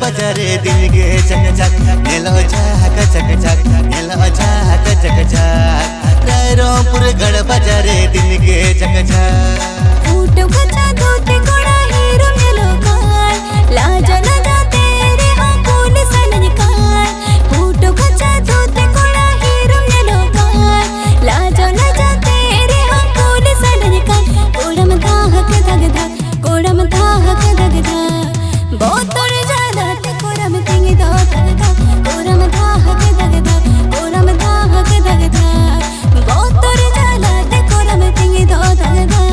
बजारे दिन के चक चक नेलो झाक चक चक नेलो झाक चक चक रायरंगपुर गढ़ बजारे दिन के चक चक ऊँट बचा धोते घोड़ा हीरो नेलो कार लाजा न जाते रे हाँ पुलिस निकाल ऊँट बचा धोते घोड़ा हीरो नेलो कार लाजा न जाते रे हाँ पुलिस निकाल कोड़म धाक धग धग कोड़म धाक धग धग बोतल ज्यादा ते कोड़म तिंगी दो धग धग कोड़म धाक धग धग कोड़म धाक धग धग बोतल ज्यादा ते कोड़म तिंगी दो धग धग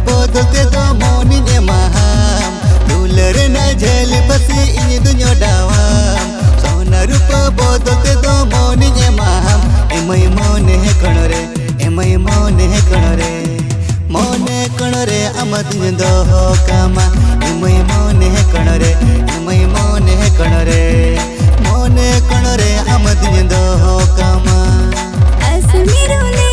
बोलते तो मोनी ने महाम दुलर न झेल पसी इन दुनिया डावाम सोना रूप बोलते तो मोनी ने महाम एमई मोने है कणरे एमई मोने है कणरे अमद दो हो कामा एमई मोने है कणरे एमई मोने है कणरे अमद दो हो कामा असमीरुले